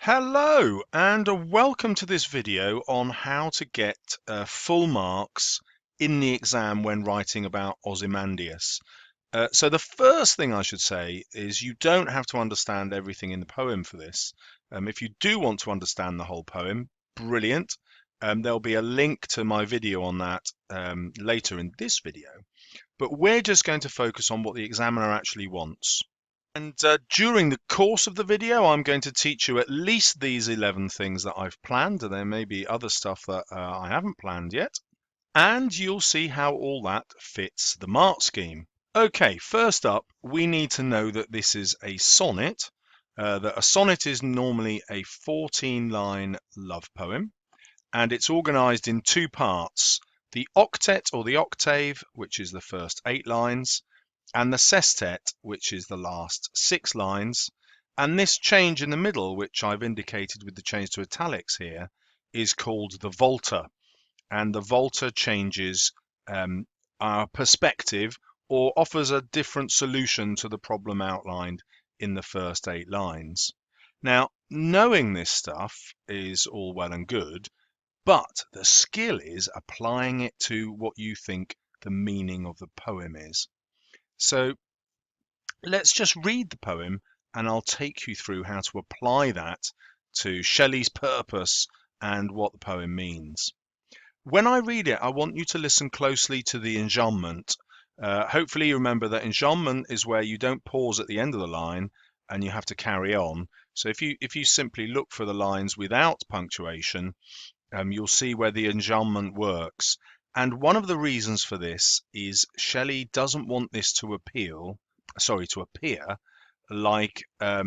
Hello and welcome to this video on how to get full marks in the exam when writing about Ozymandias. So the first thing I should say is you don't have to understand everything in the poem for this. If you do want to understand the whole poem, brilliant. There'll be a link to my video on that later in this video. But we're just going to focus on what the examiner actually wants. And during the course of the video, I'm going to teach you at least these 11 things that I've planned, and there may be other stuff that I haven't planned yet. And you'll see how all that fits the mark scheme. Okay, first up, we need to know that this is a sonnet. That a sonnet is normally a 14-line love poem, and it's organized in two parts. The octet or the octave, which is the first 8 lines, and the sestet, which is the last 6 lines. And this change in the middle, which I've indicated with the change to italics here, is called the volta. And the volta changes our perspective or offers a different solution to the problem outlined in the first 8 lines. Now, knowing this stuff is all well and good, but the skill is applying it to what you think the meaning of the poem is. So let's just read the poem and I'll take you through how to apply that to Shelley's purpose and what the poem means. When I read it, I want you to listen closely to the enjambment. Hopefully you remember that enjambment is where you don't pause at the end of the line and you have to carry on. So if you simply look for the lines without punctuation, you'll see where the enjambment works. And one of the reasons for this is Shelley doesn't want this to appear like a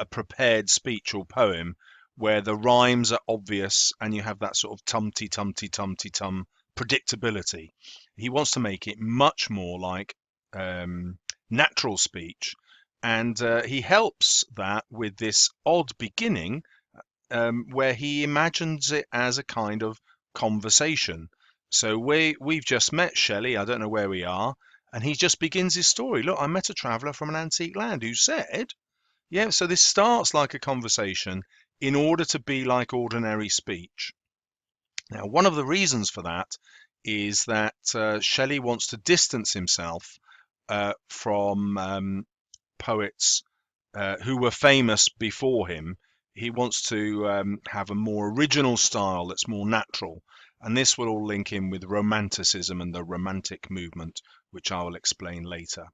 prepared speech or poem where the rhymes are obvious and you have that sort of tumty tumty tumty tum predictability. He wants to make it much more like natural speech, and he helps that with this odd beginning where he imagines it as a kind of conversation. So we've just met Shelley, I don't know where we are, and he just begins his story. Look, I met a traveller from an antique land who said, yeah, so this starts like a conversation in order to be like ordinary speech. Now, one of the reasons for that is that Shelley wants to distance himself from poets who were famous before him. He wants to have a more original style that's more natural. And this will all link in with Romanticism and the Romantic movement, which I will explain later.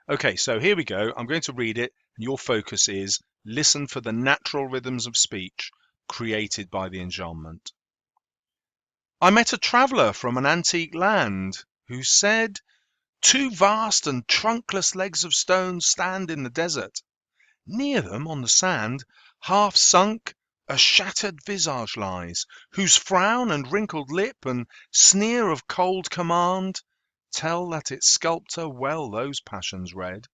Okay, so here we go. I'm going to read it, and your focus is listen for the natural rhythms of speech created by the enjambment. I met a traveller from an antique land who said, 2 vast and trunkless legs of stone stand in the desert. Near them, on the sand, half sunk, a shattered visage lies, whose frown and wrinkled lip and sneer of cold command tell that its sculptor well those passions read,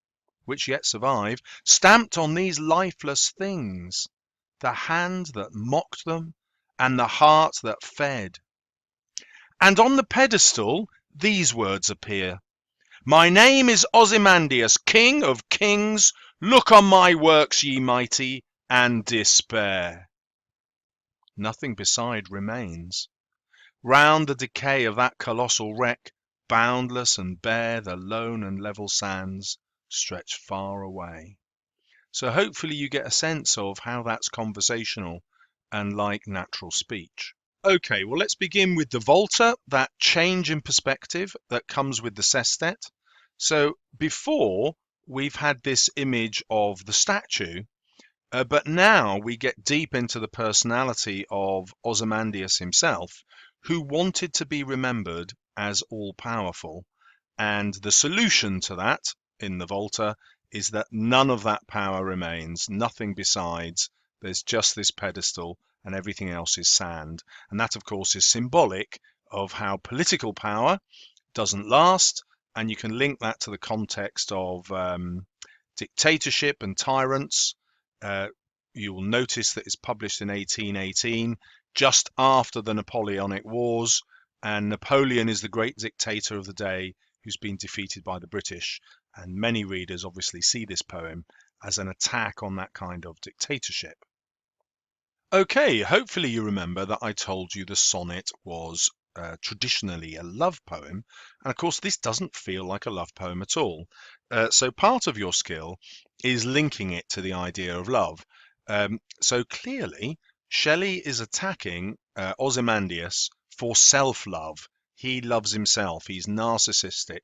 which yet survive, stamped on these lifeless things, the hand that mocked them and the heart that fed. And on the pedestal these words appear: My name is Ozymandias, king of kings. Look on my works, ye mighty, and despair. Nothing beside remains. Round the decay of that colossal wreck, boundless and bare, the lone and level sands stretch far away. So hopefully you get a sense of how that's conversational and like natural speech. Okay, well, let's begin with the volta, that change in perspective that comes with the sestet. So before, we've had this image of the statue, but now we get deep into the personality of Ozymandias himself, who wanted to be remembered as all-powerful. And the solution to that in the volta is that none of that power remains, nothing besides. There's just this pedestal and everything else is sand. And that, of course, is symbolic of how political power doesn't last. And you can link that to the context of dictatorship and tyrants. You will notice that it's published in 1818, just after the Napoleonic Wars. And Napoleon is the great dictator of the day who's been defeated by the British. And many readers obviously see this poem as an attack on that kind of dictatorship. Okay, hopefully you remember that I told you the sonnet was traditionally a love poem, and of course this doesn't feel like a love poem at all. So part of your skill is linking it to the idea of love. So clearly, Shelley is attacking Ozymandias for self-love. He loves himself. He's narcissistic,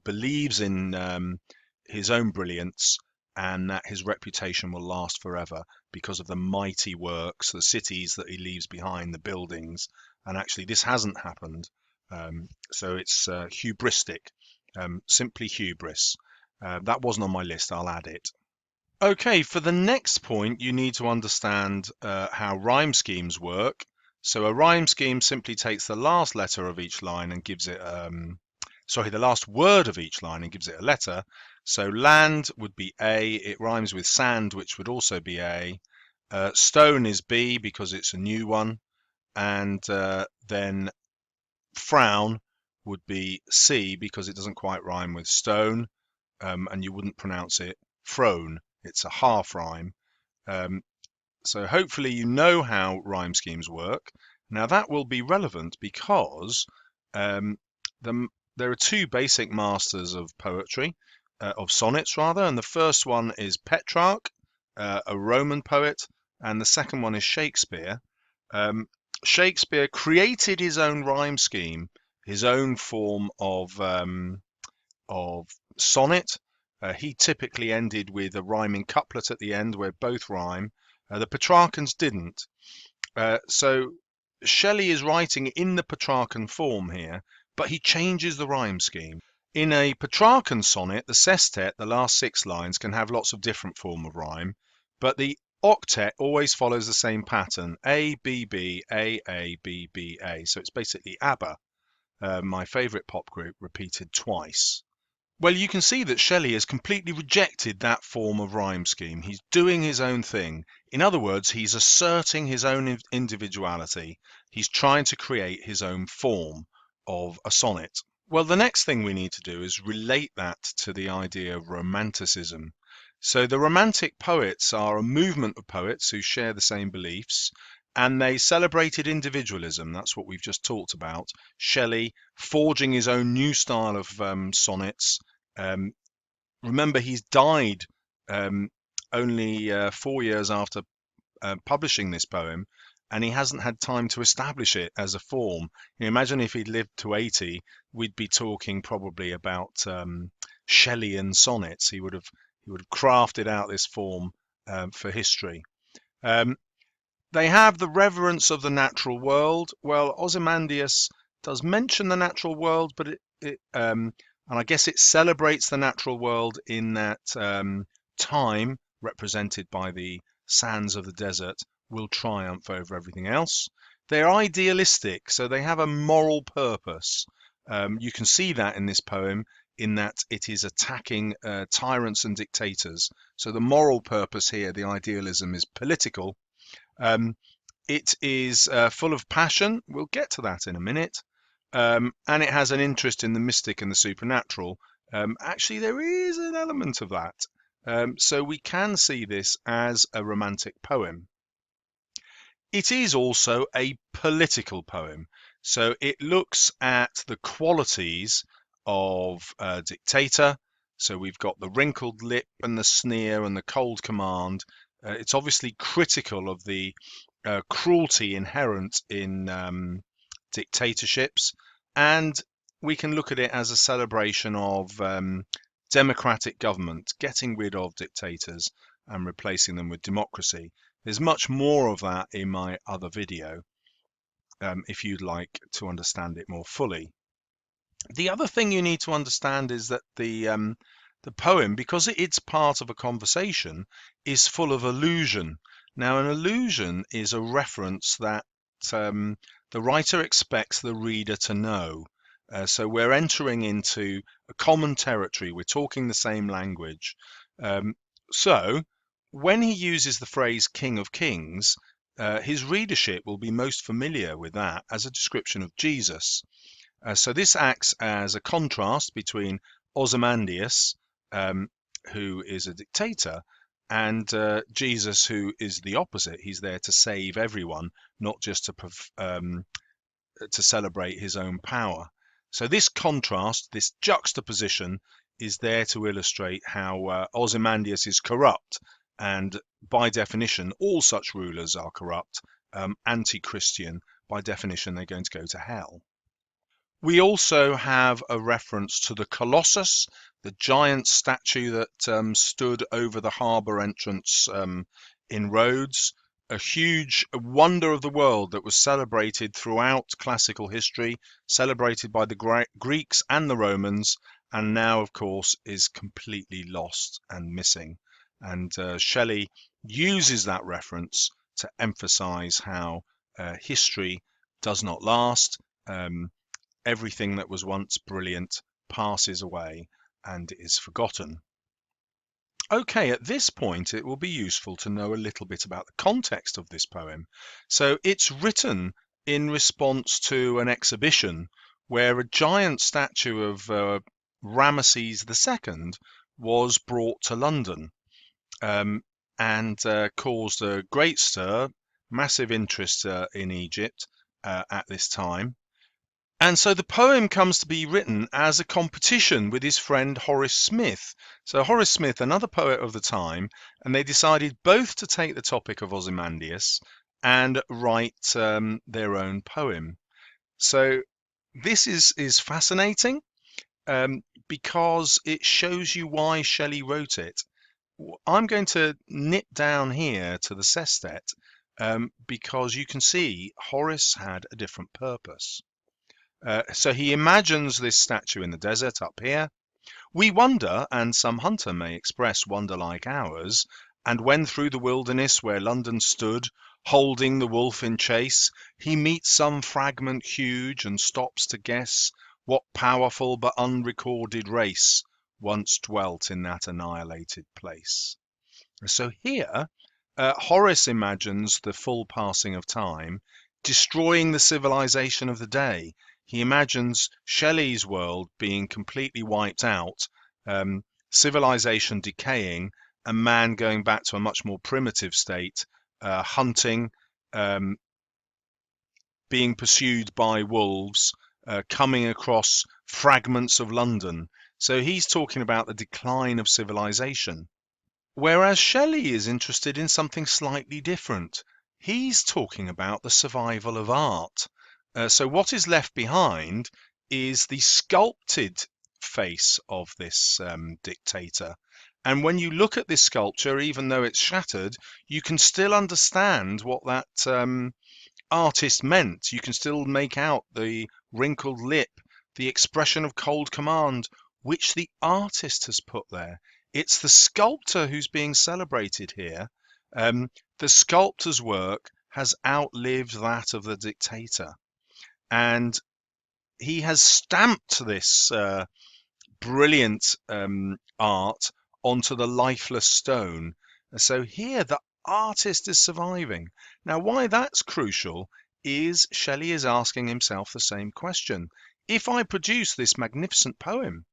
believes in his own brilliance, and that his reputation will last forever because of the mighty works, the cities that he leaves behind, the buildings. And actually, this hasn't happened. So it's hubristic, simply hubris. That wasn't on my list. I'll add it. Okay, for the next point, you need to understand how rhyme schemes work. So a rhyme scheme simply takes the last letter of each line and gives it, the last word of each line and gives it a letter. So land would be A, it rhymes with sand, which would also be A. Stone is B because it's a new one. And then frown would be C because it doesn't quite rhyme with stone, and you wouldn't pronounce it frown. It's a half rhyme. Um, so hopefully you know how rhyme schemes work. Now that will be relevant because um, there are two basic masters of poetry, of sonnets rather, and the first one is Petrarch, a Roman poet, and the second one is Shakespeare. Um, Shakespeare created his own rhyme scheme, his own form of sonnet. He typically ended with a rhyming couplet at the end where both rhyme. The Petrarchans didn't. So Shelley is writing in the Petrarchan form here, but he changes the rhyme scheme. In a Petrarchan sonnet, the sestet, the last 6 lines, can have lots of different form of rhyme, but the octet always follows the same pattern: A, B, B, A, B, B, A. So it's basically ABBA, my favourite pop group, repeated twice. Well, you can see that Shelley has completely rejected that form of rhyme scheme. He's doing his own thing. In other words, he's asserting his own individuality. He's trying to create his own form of a sonnet. Well, the next thing we need to do is relate that to the idea of romanticism. So the romantic poets are a movement of poets who share the same beliefs, and they celebrated individualism. That's what we've just talked about. Shelley forging his own new style of sonnets. Um, Remember, he's died only 4 years after publishing this poem, and he hasn't had time to establish it as a form. Imagine if he'd lived to 80, we'd be talking probably about Shelleyan sonnets. He would have crafted out this form for history. Um, they have the reverence of the natural world. Well, Ozymandias does mention the natural world, but and I guess it celebrates the natural world in that time, represented by the sands of the desert, will triumph over everything else. They're idealistic, so they have a moral purpose. You can see that in this poem, in that it is attacking tyrants and dictators. So the moral purpose here, the idealism, is political. It is full of passion. We'll get to that in a minute. And it has an interest in the mystic and the supernatural. Actually, there is an element of that. So we can see this as a romantic poem. It is also a political poem. So it looks at the qualities of a dictator. So we've got the wrinkled lip and the sneer and the cold command. It's obviously critical of the cruelty inherent in dictatorships, and we can look at it as a celebration of democratic government, getting rid of dictators and replacing them with democracy. There's much more of that in my other video, if you'd like to understand it more fully. The other thing you need to understand is that the poem, because it's part of a conversation, is full of allusion. Now, an allusion is a reference that the writer expects the reader to know. So we're entering into a common territory. We're talking the same language. So when he uses the phrase King of Kings, his readership will be most familiar with that as a description of Jesus. So this acts as a contrast between Ozymandias, who is a dictator, and Jesus, who is the opposite. He's there to save everyone, not just to celebrate his own power. So this contrast, this juxtaposition, is there to illustrate how Ozymandias is corrupt, and by definition, all such rulers are corrupt, anti-Christian. By definition, they're going to go to hell. We also have a reference to the Colossus, the giant statue that stood over the harbour entrance in Rhodes, a huge wonder of the world that was celebrated throughout classical history, celebrated by the Greeks and the Romans, and now, of course, is completely lost and missing. And Shelley uses that reference to emphasize how history does not last. Everything that was once brilliant passes away and is forgotten. Okay, at this point it will be useful to know a little bit about the context of this poem. So it's written in response to an exhibition where a giant statue of Ramesses II was brought to London, and caused a great stir, massive interest in Egypt at this time. And so the poem comes to be written as a competition with his friend Horace Smith. So Horace Smith, another poet of the time, and they decided both to take the topic of Ozymandias and write their own poem. So this is fascinating because it shows you why Shelley wrote it. I'm going to nip down here to the sestet because you can see Horace had a different purpose. So he imagines this statue in the desert up here. We wonder, and some hunter may express wonder like ours, and when through the wilderness where London stood, holding the wolf in chase, he meets some fragment huge and stops to guess what powerful but unrecorded race once dwelt in that annihilated place. So here, Horace imagines the full passing of time, destroying the civilization of the day. He imagines Shelley's world being completely wiped out, civilization decaying, and man going back to a much more primitive state, hunting, being pursued by wolves, coming across fragments of London. So he's talking about the decline of civilization. Whereas Shelley is interested in something slightly different. He's talking about the survival of art. So what is left behind is the sculpted face of this dictator. And when you look at this sculpture, even though it's shattered, you can still understand what that artist meant. You can still make out the wrinkled lip, the expression of cold command, which the artist has put there. It's the sculptor who's being celebrated here. The sculptor's work has outlived that of the dictator. And he has stamped this brilliant art onto the lifeless stone. So here the artist is surviving. Now, why that's crucial is Shelley is asking himself the same question. If I produce this magnificent poem,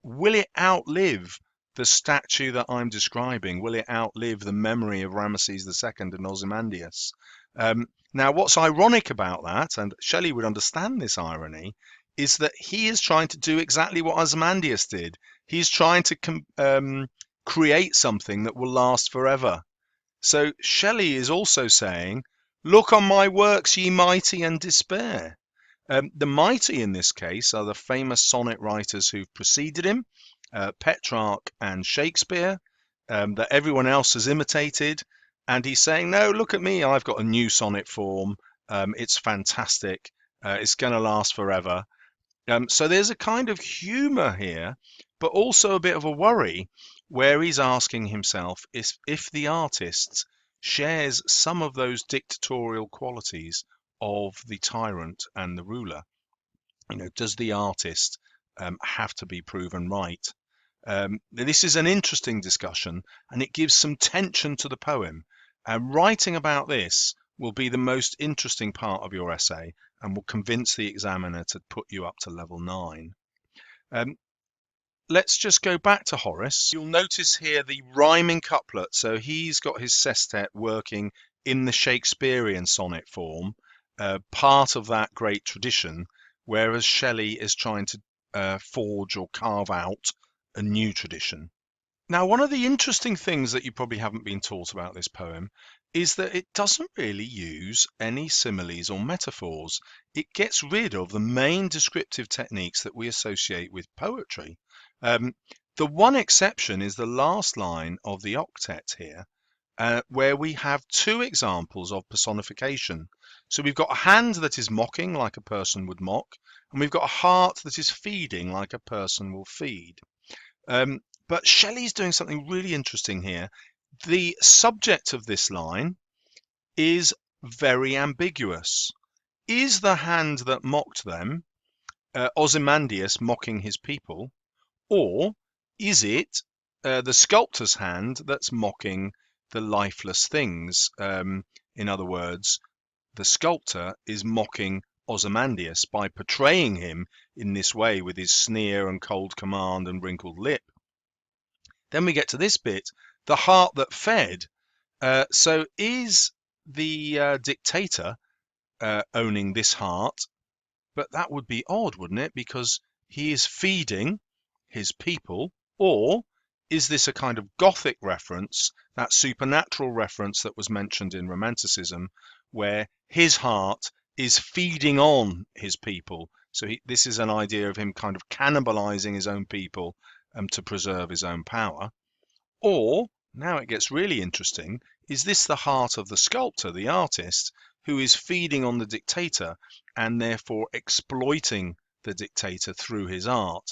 will it outlive the statue that I'm describing? Will it outlive the memory of Ramesses II and Ozymandias? Now, what's ironic about that, and Shelley would understand this irony, is that he is trying to do exactly what Ozymandias did. He's trying to create something that will last forever. So Shelley is also saying, look on my works, ye mighty, and despair. The mighty in this case are the famous sonnet writers who've preceded him, Petrarch and Shakespeare, that everyone else has imitated. And he's saying, no, look at me, I've got a new sonnet form. It's fantastic. It's going to last forever. So there's a kind of humor here, but also a bit of a worry where he's asking himself if the artist shares some of those dictatorial qualities of the tyrant and the ruler. Does the artist have to be proven right? This is an interesting discussion, and it gives some tension to the poem. Writing about this will be the most interesting part of your essay and will convince the examiner to put you up to level 9. let's just go back to Horace. You'll notice here the rhyming couplet. So he's got his sestet working in the Shakespearian sonnet form, part of that great tradition, whereas Shelley is trying to forge or carve out a new tradition. Now, one of the interesting things that you probably haven't been taught about this poem is that it doesn't really use any similes or metaphors. It gets rid of the main descriptive techniques that we associate with poetry. The one exception is the last line of the octet here, where we have two examples of personification. So we've got a hand that is mocking like a person would mock, and we've got a heart that is feeding like a person will feed. But Shelley's doing something really interesting here. The subject of this line is very ambiguous. Is the hand that mocked them Ozymandias mocking his people, or is it the sculptor's hand that's mocking the lifeless things? In other words, the sculptor is mocking Ozymandias by portraying him in this way with his sneer and cold command and wrinkled lip. Then we get to this bit, the heart that fed. So is the dictator owning this heart? But that would be odd, wouldn't it? Because he is feeding his people. Or is this a kind of Gothic reference, that supernatural reference that was mentioned in Romanticism, where his heart is feeding on his people? So this is an idea of him kind of cannibalizing his own people to preserve his own power. Or, now it gets really interesting, is this the heart of the sculptor, the artist, who is feeding on the dictator and therefore exploiting the dictator through his art?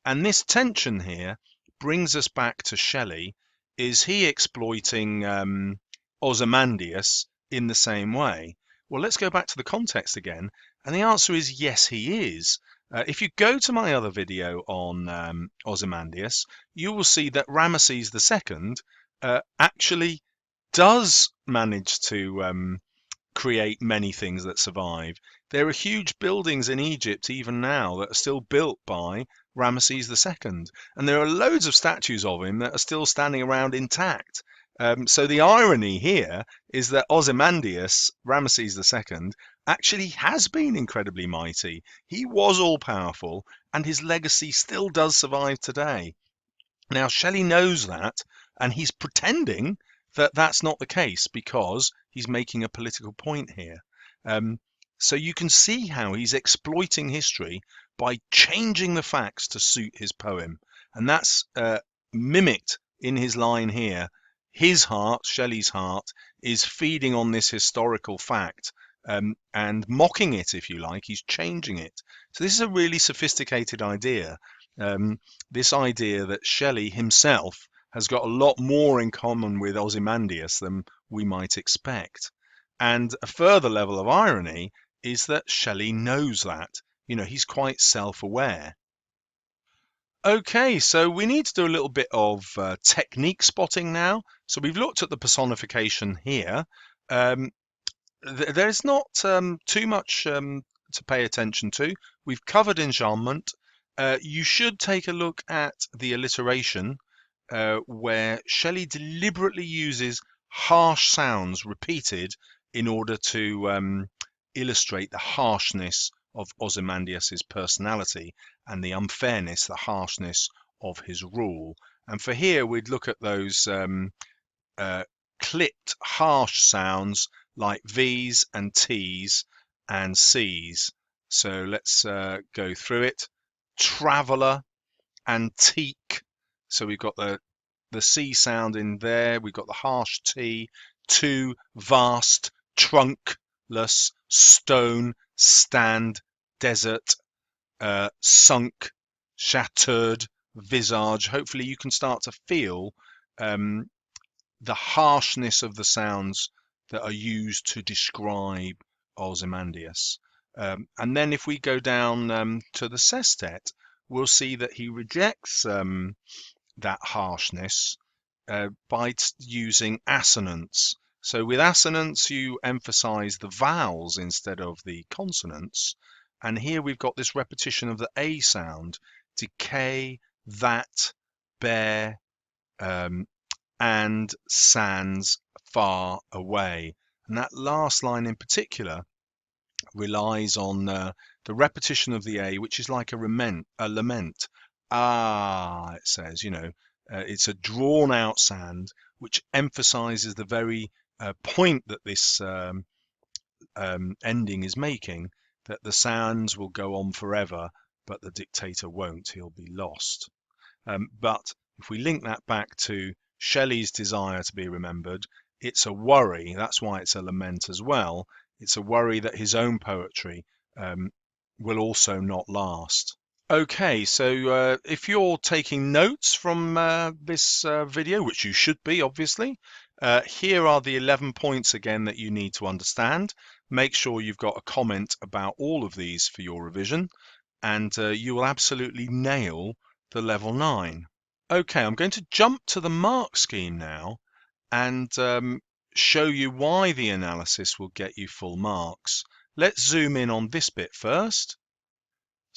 And this tension here brings us back to Shelley. Is he exploiting Ozymandias in the same way? Well, let's go back to the context again. And the answer is yes, he is. If you go to my other video on Ozymandias, you will see that Ramesses II actually does manage to create many things that survive. There are huge buildings in Egypt even now that are still built by Ramesses II, and there are loads of statues of him that are still standing around intact. So the irony here is that Ozymandias, Ramesses II, actually has been incredibly mighty. He was all powerful, and his legacy still does survive today. Now, Shelley knows that, and he's pretending that that's not the case because he's making a political point here. So you can see how he's exploiting history by changing the facts to suit his poem. And that's mimicked in his line here. His heart, Shelley's heart, is feeding on this historical fact and mocking it, if you like. He's changing it. So this is a really sophisticated idea. This idea that Shelley himself has got a lot more in common with Ozymandias than we might expect. And a further level of irony is that Shelley knows that. You know, he's quite self-aware. Okay, so we need to do a little bit of technique spotting now. So we've looked at the personification here. There's not too much to pay attention to. We've covered enjambment. You should take a look at the alliteration, where Shelley deliberately uses harsh sounds repeated in order to illustrate the harshness of Ozymandias's personality and the unfairness, the harshness of his rule. And for here, we'd look at those clipped, harsh sounds like V's and T's and C's. So let's go through it. Traveller, antique. So we've got the C sound in there. We've got the harsh T. Too vast, trunkless, stone, stand, desert, sunk, shattered, visage. Hopefully you can start to feel the harshness of the sounds that are used to describe Ozymandias. And then if we go down to the sestet, we'll see that he rejects that harshness by using assonance. So with assonance, you emphasize the vowels instead of the consonants. And here we've got this repetition of the A sound, decay, that, bear, and sands far away. And that last line in particular relies on the repetition of the A, which is like a lament. Ah, it says, it's a drawn out sound which emphasizes the very point that this ending is making, that the sounds will go on forever, but the dictator won't. He'll be lost. But if we link that back to Shelley's desire to be remembered, it's a worry. That's why it's a lament as well. It's a worry that his own poetry will also not last. Okay, so if you're taking notes from this video, which you should be, obviously, here are the 11 points again that you need to understand. Make sure you've got a comment about all of these for your revision, and you will absolutely nail the level 9. Okay, I'm going to jump to the mark scheme now and show you why the analysis will get you full marks. Let's zoom in on this bit first.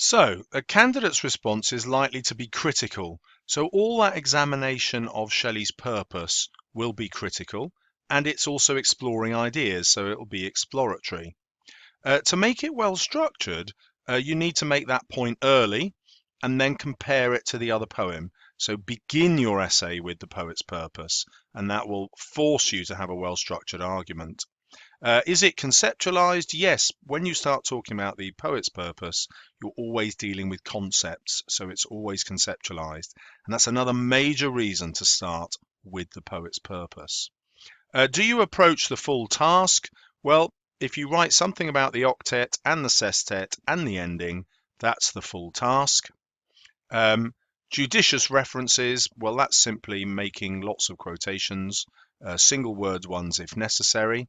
So, a candidate's response is likely to be critical. So all that examination of Shelley's purpose will be critical, and it's also exploring ideas, so it will be exploratory. To make it well structured, you need to make that point early and then compare it to the other poem. So begin your essay with the poet's purpose, and that will force you to have a well-structured argument. Is it conceptualized? Yes. When you start talking about the poet's purpose, you're always dealing with concepts, so it's always conceptualized. And that's another major reason to start with the poet's purpose. Do you approach the full task? Well, if you write something about the octet and the sestet and the ending, that's the full task. Judicious references, well, that's simply making lots of quotations, single word ones if necessary.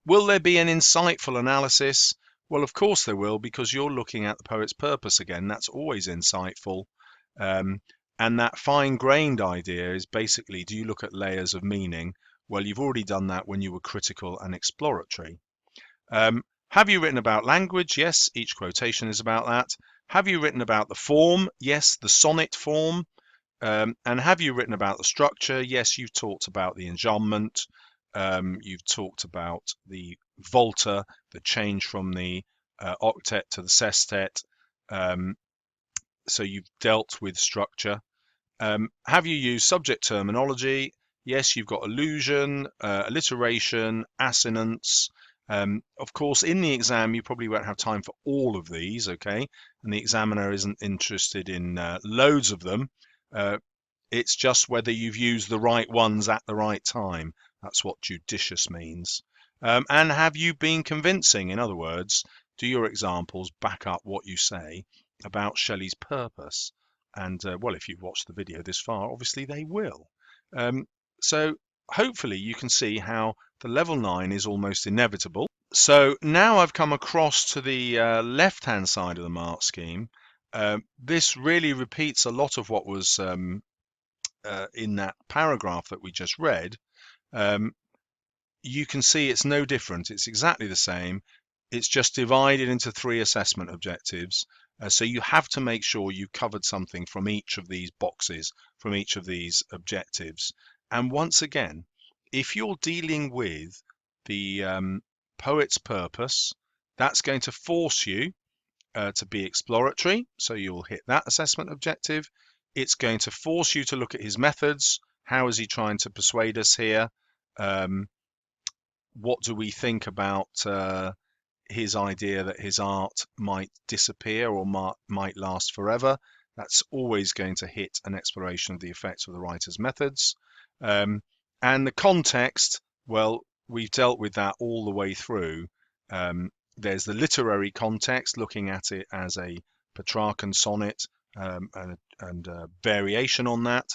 Will there be an insightful analysis? Well, of course there will, because you're looking at the poet's purpose again. That's always insightful. And that fine-grained idea is basically, do you look at layers of meaning? Well, you've already done that when you were critical and exploratory. Have you written about language? Yes, each quotation is about that. Have you written about the form? Yes, the sonnet form. And have you written about the structure? Yes, you've talked about the enjambment. You've talked about the volta, the change from the octet to the sestet. So you've dealt with structure. Have you used subject terminology? Yes, you've got allusion, alliteration, assonance. Of course, in the exam, you probably won't have time for all of these, okay? And the examiner isn't interested in loads of them. It's just whether you've used the right ones at the right time. That's what judicious means. And have you been convincing? In other words, do your examples back up what you say about Shelley's purpose? And well, if you've watched the video this far, obviously they will. So hopefully you can see how the level 9 is almost inevitable. So now I've come across to the left-hand side of the mark scheme. This really repeats a lot of what was in that paragraph that we just read. You can see it's no different. It's exactly the same. It's just divided into 3 assessment objectives. So you have to make sure you've covered something from each of these boxes, from each of these objectives. And once again, if you're dealing with the poet's purpose, that's going to force you to be exploratory. So you'll hit that assessment objective. It's going to force you to look at his methods. How is he trying to persuade us here? What do we think about his idea that his art might disappear or might last forever? That's always going to hit an exploration of the effects of the writer's methods. And the context, well, we've dealt with that all the way through. There's the literary context, looking at it as a Petrarchan sonnet and variation on that.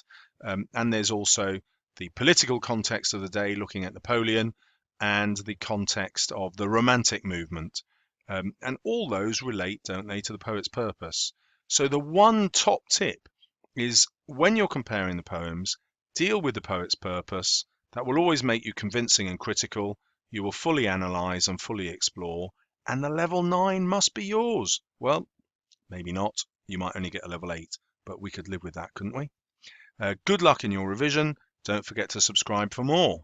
And there's also the political context of the day, looking at Napoleon, and the context of the Romantic movement. And all those relate, don't they, to the poet's purpose. So the one top tip is, when you're comparing the poems, deal with the poet's purpose. That will always make you convincing and critical. You will fully analyse and fully explore, and the level 9 must be yours. Well, maybe not. You might only get a level 8, but we could live with that, couldn't we? Good luck in your revision. Don't forget to subscribe for more.